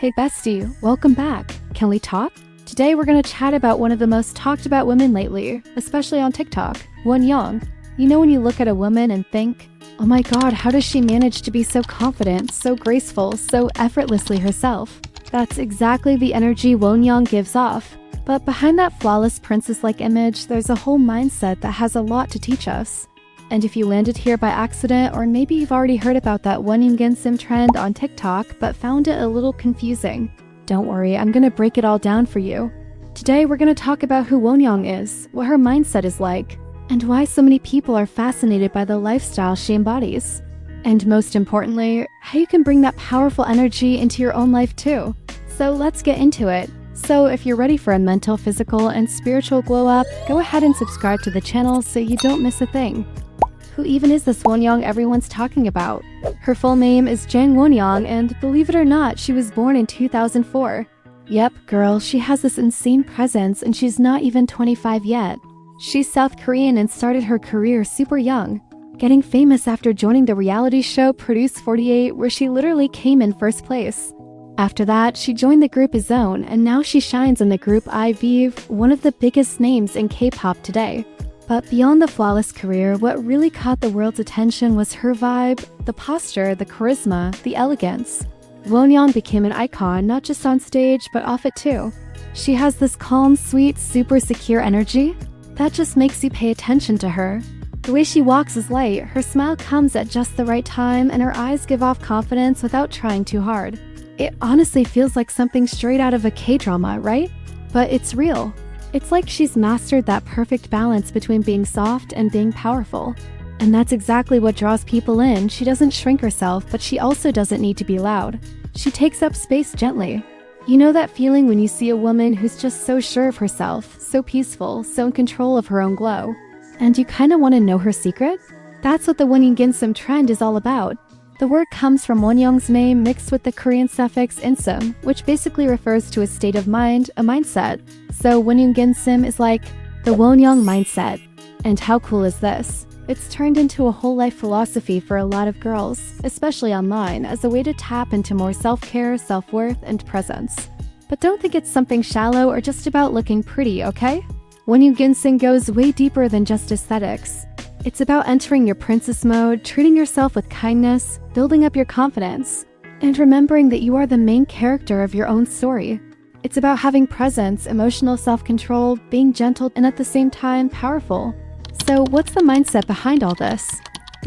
Hey bestie, welcome back. Can we talk? Today we're gonna chat about one of the most talked about women lately, especially on TikTok, Wonyoung. You know when you look at a woman and think, oh my god, how does she manage to be so confident, so graceful, so effortlessly herself? That's exactly the energy Wonyoung gives off. But behind that flawless princess-like image, there's a whole mindset that has a lot to teach us. And if you landed here by accident, or maybe you've already heard about that Wonyoungism trend on TikTok but found it a little confusing, don't worry, I'm gonna break it all down for you. Today we're gonna talk about who Wonyoung is, what her mindset is like, and why so many people are fascinated by the lifestyle she embodies. And most importantly, how you can bring that powerful energy into your own life too. So let's get into it. So if you're ready for a mental, physical, and spiritual glow up, go ahead and subscribe to the channel so you don't miss a thing. Who even is this Wonyoung everyone's talking about? Her full name is Jang Wonyoung, and believe it or not, she was born in 2004. Yep, girl, she has this insane presence and she's not even 25 yet. She's South Korean and started her career super young, getting famous after joining the reality show Produce 48, where she literally came in first place. After that, she joined the group Zone, and now she shines in the group IVE, one of the biggest names in K-pop today. But beyond the flawless career, what really caught the world's attention was her vibe, the posture, the charisma, the elegance. Wonyoung became an icon not just on stage, but off it too. She has this calm, sweet, super secure energy that just makes you pay attention to her. The way she walks is light, her smile comes at just the right time, and her eyes give off confidence without trying too hard. It honestly feels like something straight out of a K-drama, right? But it's real. It's like she's mastered that perfect balance between being soft and being powerful. And that's exactly what draws people in. She doesn't shrink herself, but she also doesn't need to be loud. She takes up space gently. You know that feeling when you see a woman who's just so sure of herself, so peaceful, so in control of her own glow. And you kinda wanna know her secret? That's what the Wonyoungism trend is all about. The word comes from Wonyoung's name mixed with the Korean suffix insum, which basically refers to a state of mind, a mindset. So Wonyoungism is like the Wonyoung mindset. And how cool is this? It's turned into a whole life philosophy for a lot of girls, especially online, as a way to tap into more self-care, self-worth, and presence. But don't think it's something shallow or just about looking pretty, okay? Wonyoungism goes way deeper than just aesthetics. It's about entering your princess mode, treating yourself with kindness, building up your confidence, and remembering that you are the main character of your own story. It's about having presence, emotional self-control, being gentle, and at the same time, powerful. So what's the mindset behind all this?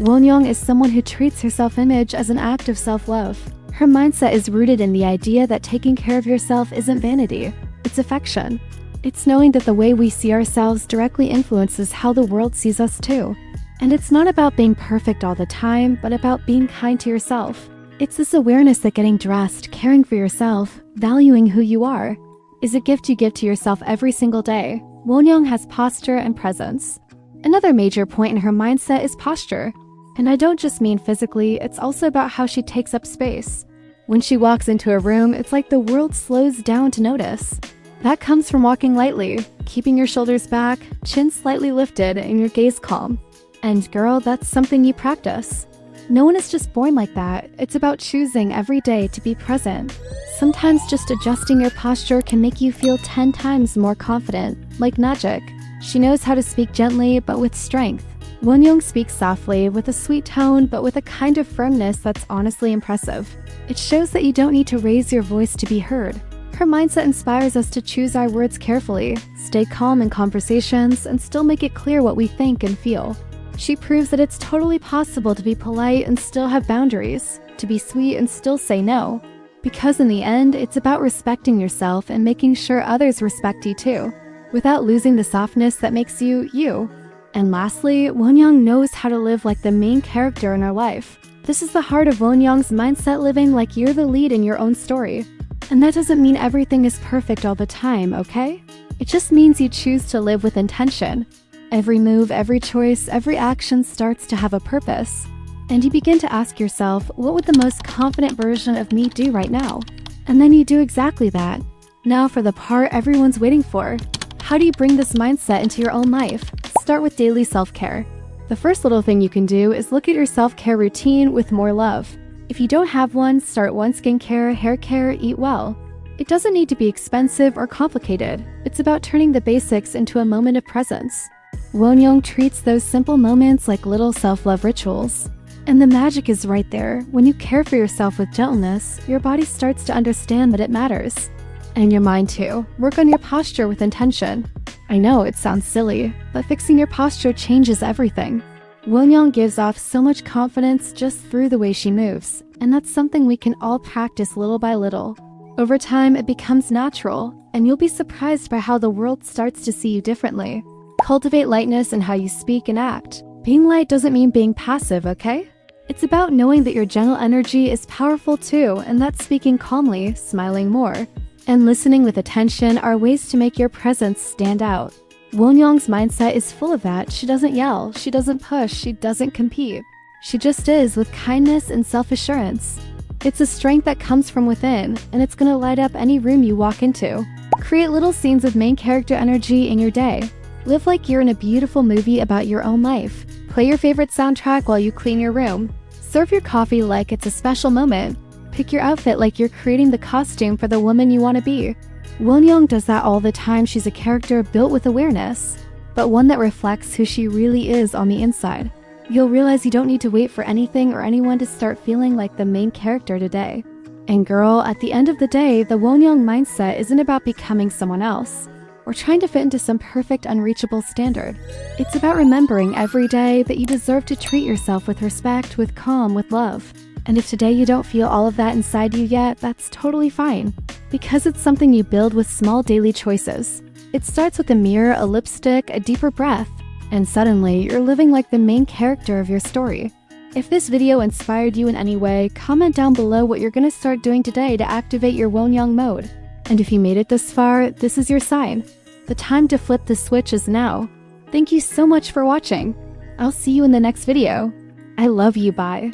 Wonyoung is someone who treats her self-image as an act of self-love. Her mindset is rooted in the idea that taking care of yourself isn't vanity, it's affection. It's knowing that the way we see ourselves directly influences how the world sees us too. And it's not about being perfect all the time, but about being kind to yourself. It's this awareness that getting dressed, caring for yourself, valuing who you are, is a gift you give to yourself every single day. Wonyoung has posture and presence. Another major point in her mindset is posture. And I don't just mean physically, it's also about how she takes up space. When she walks into a room, it's like the world slows down to notice. That comes from walking lightly, keeping your shoulders back, chin slightly lifted, and your gaze calm. And girl, that's something you practice. No one is just born like that. It's about choosing every day to be present. Sometimes just adjusting your posture can make you feel 10 times more confident, like magic. She knows how to speak gently, but with strength. Wonyoung speaks softly, with a sweet tone, but with a kind of firmness that's honestly impressive. It shows that you don't need to raise your voice to be heard. Her mindset inspires us to choose our words carefully, stay calm in conversations, and still make it clear what we think and feel. She proves that it's totally possible to be polite and still have boundaries, to be sweet and still say no. Because in the end, it's about respecting yourself and making sure others respect you too, without losing the softness that makes you, you. And lastly, Wonyoung knows how to live like the main character in her life. This is the heart of Wonyoung's mindset, living like you're the lead in your own story. And that doesn't mean everything is perfect all the time, okay? It just means you choose to live with intention. Every move, every choice, every action starts to have a purpose. And you begin to ask yourself, what would the most confident version of me do right now? And then you do exactly that. Now for the part everyone's waiting for. How do you bring this mindset into your own life? Start with daily self-care. The first little thing you can do is look at your self-care routine with more love. If you don't have one, start one. Skincare, hair care, eat well. It doesn't need to be expensive or complicated. It's about turning the basics into a moment of presence. Wonyoung treats those simple moments like little self-love rituals. And the magic is right there. When you care for yourself with gentleness, your body starts to understand that it matters. And your mind too. Work on your posture with intention. I know it sounds silly, but fixing your posture changes everything. Wonyoung gives off so much confidence just through the way she moves, and that's something we can all practice little by little. Over time, it becomes natural, and you'll be surprised by how the world starts to see you differently. Cultivate lightness in how you speak and act. Being light doesn't mean being passive, okay? It's about knowing that your gentle energy is powerful too, and that speaking calmly, smiling more, and listening with attention are ways to make your presence stand out. Wonyoung's mindset is full of that. She doesn't yell, she doesn't push, she doesn't compete. She just is with kindness and self-assurance. It's a strength that comes from within, and it's gonna light up any room you walk into. Create little scenes of main character energy in your day. Live like you're in a beautiful movie about your own life. Play your favorite soundtrack while you clean your room. Serve your coffee like it's a special moment. Pick your outfit like you're creating the costume for the woman you want to be. Wonyoung does that all the time. She's a character built with awareness, but one that reflects who she really is on the inside. You'll realize you don't need to wait for anything or anyone to start feeling like the main character today. And girl, at the end of the day, the Wonyoung mindset isn't about becoming someone else or trying to fit into some perfect, unreachable standard. It's about remembering every day that you deserve to treat yourself with respect, with calm, with love. And if today you don't feel all of that inside you yet, that's totally fine. Because it's something you build with small daily choices. It starts with a mirror, a lipstick, a deeper breath, and suddenly you're living like the main character of your story. If this video inspired you in any way, comment down below what you're gonna start doing today to activate your Wonyoung mode. And if you made it this far, this is your sign. The time to flip the switch is now. Thank you so much for watching. I'll see you in the next video. I love you, bye.